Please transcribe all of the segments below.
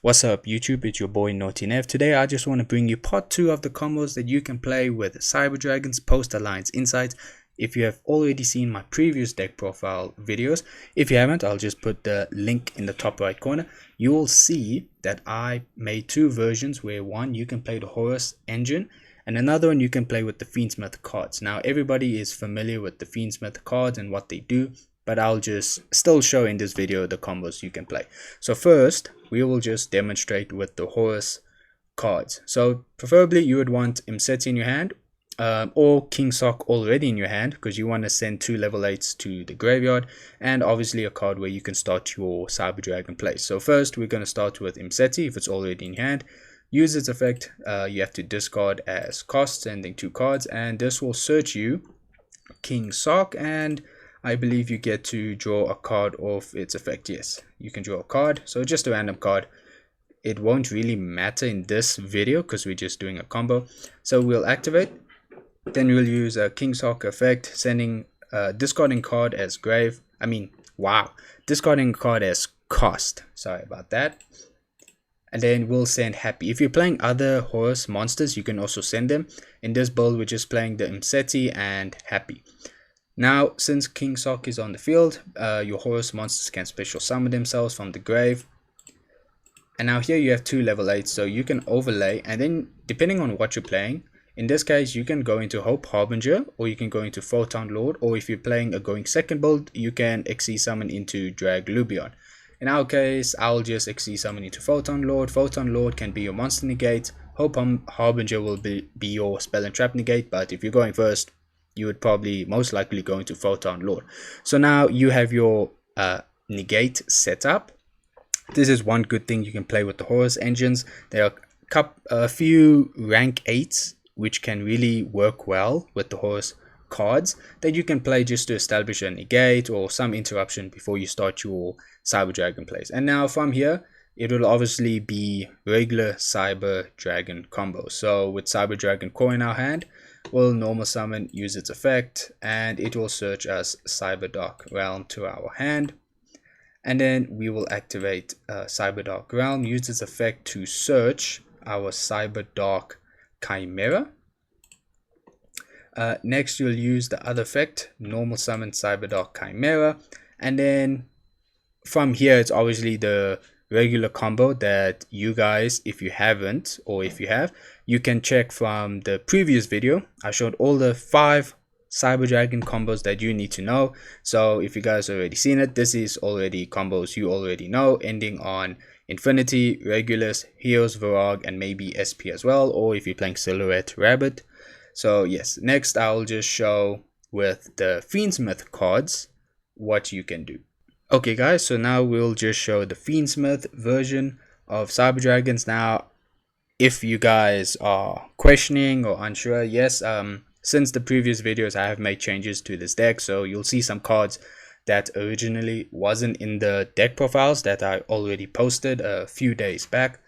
What's up YouTube, it's your boy Naughty Nev. Today I just want to bring you part 2 of the combos that you can play with Cyber Dragon's Post Alliance Insights. If you have already seen my previous deck profile videos, if you haven't, I'll just put the link in the top right corner. You will see that I made two versions where one you can play the Horus engine and another one you can play with the Fiendsmith cards. Now everybody is familiar with the Fiendsmith cards and what they do, but I'll just still show in this video the combos you can play. So first we will just demonstrate with the Horus cards. So preferably you would want Imseti in your hand, or King Sock already in your hand, because you want to send 2 level 8s to the graveyard, and obviously a card where you can start your Cyber Dragon plays. So first we're going to start with Imseti. If it's already in your hand, use its effect. You have to discard as cost, sending 2 cards, and this will search you King Sock, and I believe you get to draw a card off its effect. Yes, you can draw a card, so just a random card. It won't really matter in this video because we're just doing a combo. So we'll activate, then we'll use a King Sock effect, sending discarding card as discarding a card as cost, sorry about that. And then we'll send Happy. If you're playing other Horus monsters, you can also send them. In this build we're just playing the Imseti and Happy. Now, since King Sock is on the field, your Horus monsters can special summon themselves from the grave. And now here you have 2 level 8s, so you can overlay, and then depending on what you're playing, in this case you can go into Hope Harbinger, or you can go into Photon Lord, or if you're playing a going second build, you can XC summon into Drag Lubion. In our case, I'll just XC summon into Photon Lord. Photon Lord can be your monster negate. Hope Harbinger will be your spell and trap negate, but if you're going first, you would probably most likely go into Photon Lord. So now you have your negate set up. This is one good thing you can play with the Horus engines. There are a few rank 8s which can really work well with the Horus cards that you can play just to establish a negate or some interruption before you start your Cyber Dragon plays. And now from here, it will obviously be regular Cyber Dragon combos. So with Cyber Dragon core in our hand, we'll normal summon, use its effect, and it will search as Cyber Dark Realm to our hand. And then we will activate Cyber Dark Realm, use its effect to search our Cyber Dark Chimera. Next you'll use the other effect, normal summon Cyber Dark Chimera, and then from here it's obviously the regular combo that you guys, if you haven't or if you have, you can check from the previous video. I showed all the 5 Cyber Dragon combos that you need to know. So if you guys already seen it, this is already combos you already know, ending on Infinity, Regulus, Heos, Varag, and maybe SP as well, or if you're playing Silhouette Rabbit. So yes, next I'll just show with the Fiendsmith cards what you can do. Okay guys, so now we'll just show the Fiendsmith version of Cyber Dragons. Now, if you guys are questioning or unsure, yes, since the previous videos I have made changes to this deck, so you'll see some cards that originally wasn't in the deck profiles that I already posted a few days back,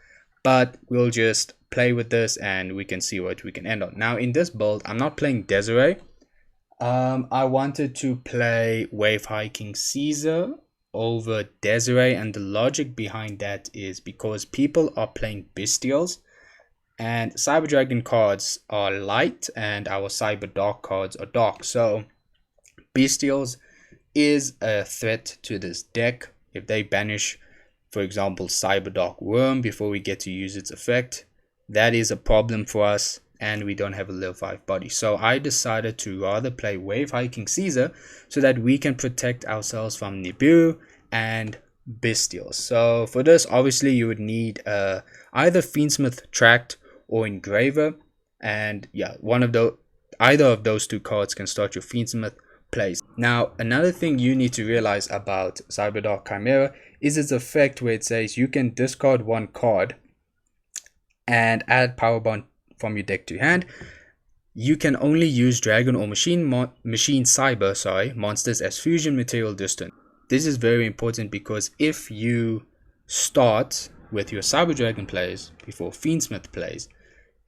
but we'll just play with this and we can see what we can end on. Now in this build, I'm not playing Desiree. I wanted to play Wave Hiking Caesar over Desiree, and the logic behind that is because people are playing Bestials and Cyber Dragon cards are light and our Cyber Dark cards are dark. So Bestials is a threat to this deck. If they banish, for example, Cyber Dark Worm before we get to use its effect, that is a problem for us, and we don't have a level 5 body. So I decided to rather play Wave Hiking Caesar so that we can protect ourselves from Nibiru and Bestials. So for this, obviously you would need either Fiendsmith Tract or Engraver, and yeah, either of those 2 cards can start your Fiendsmith plays. Now another thing you need to realize about Cyber Dark Chimera is its effect, where it says you can discard 1 card and add Power Bond from your deck to hand. You can only use Dragon or Machine Cyber monsters as fusion material distant. This is very important because if you start with your Cyber Dragon plays before Fiendsmith plays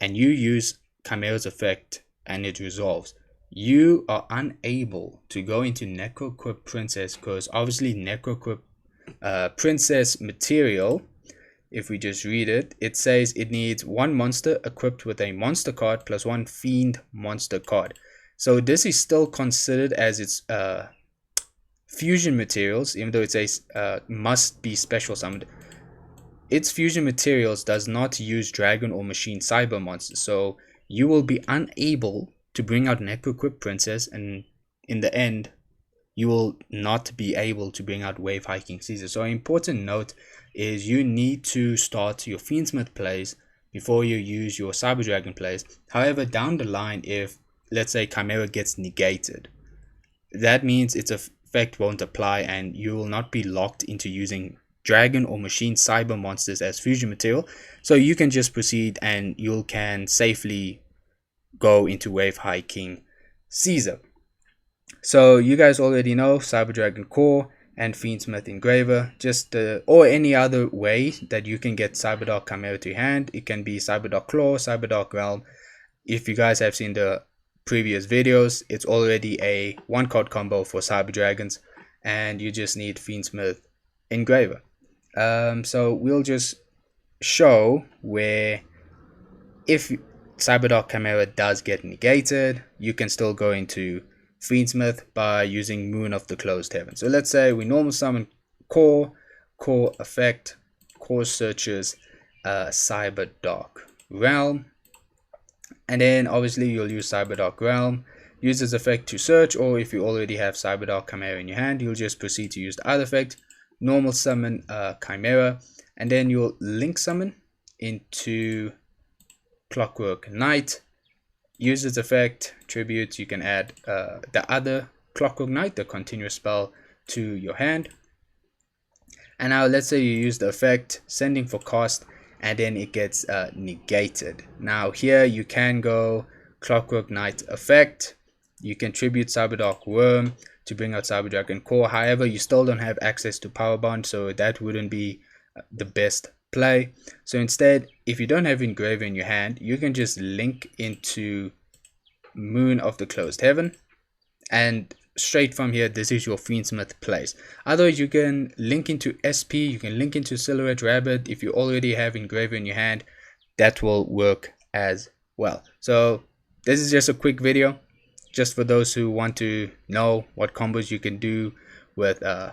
and you use Chimera's effect and it resolves, you are unable to go into Necroquip Princess, because obviously Necroquip Princess material if we just read it, it says it needs one monster equipped with a monster card plus one fiend monster card. So this is still considered as its fusion materials, even though it says must be special summoned. Its fusion materials does not use dragon or machine cyber monsters, so you will be unable to bring out Necroquip Princess, and in the end you will not be able to bring out Wave Hiking Caesar. So an important note is you need to start your Fiendsmith plays before you use your Cyber Dragon plays. However, down the line, if let's say Chimera gets negated, that means its effect won't apply and you will not be locked into using dragon or machine cyber monsters as fusion material. So you can just proceed and you can safely go into Wave Hiking Caesar. So you guys already know Cyber Dragon Core and Fiendsmith Engraver, or any other way that you can get Cyberdark Chimera to hand. It can be Cyberdark Claw, Cyberdark Realm. If you guys have seen the previous videos, it's already a 1-card combo for Cyber Dragons, and you just need Fiendsmith Engraver. So we'll just show where if Cyberdark Chimera does get negated, you can still go into Fiendsmith by using Moon of the Closed Heaven. So let's say we normal summon Core effect, Core searches Cyberdark Realm, and then obviously you'll use Cyberdark Realm, use this effect to search, or if you already have Cyberdark Chimera in your hand, you'll just proceed to use the other effect, normal summon Chimera, and then you'll link summon into Clockwork Knight. Use this effect, tribute, you can add the other Clockwork Knight, the continuous spell, to your hand. And now let's say you use the effect, sending for cost, and then it gets negated. Now here you can go Clockwork Knight effect, you can tribute Cyberdark Worm to bring out Cyber Dragon Core. However, you still don't have access to Power Bond, so that wouldn't be the best play. So instead, if you don't have Engraver in your hand, you can just link into Moon of the Closed Heaven, and straight from here, this is your Fiendsmith plays. Otherwise, you can link into SP, you can link into Silhouette Rabbit. If you already have Engraver in your hand, that will work as well. So this is just a quick video, just for those who want to know what combos you can do with the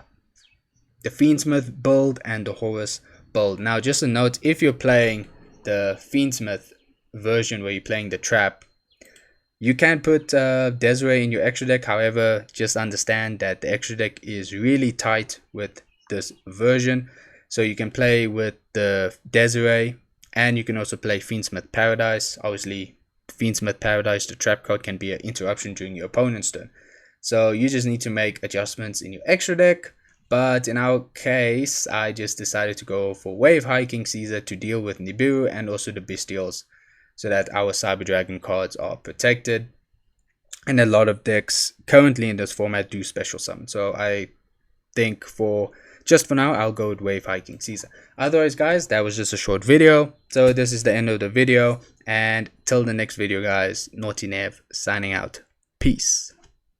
Fiendsmith build and the Horus build. Now, just a note, if you're playing the Fiendsmith version where you're playing the trap, you can put Desiree in your extra deck. However, just understand that the extra deck is really tight with this version. So you can play with the Desiree, and you can also play Fiendsmith Paradise. Obviously, Fiendsmith Paradise, the trap card, can be an interruption during your opponent's turn. So you just need to make adjustments in your extra deck. But in our case, I just decided to go for Wave Hiking Caesar to deal with Nibiru and also the Bestials, so that our Cyber Dragon cards are protected. And a lot of decks currently in this format do special summon. So I think just for now, I'll go with Wave Hiking Caesar. Otherwise, guys, that was just a short video. So this is the end of the video. And till the next video, guys, Naughty Nev signing out. Peace.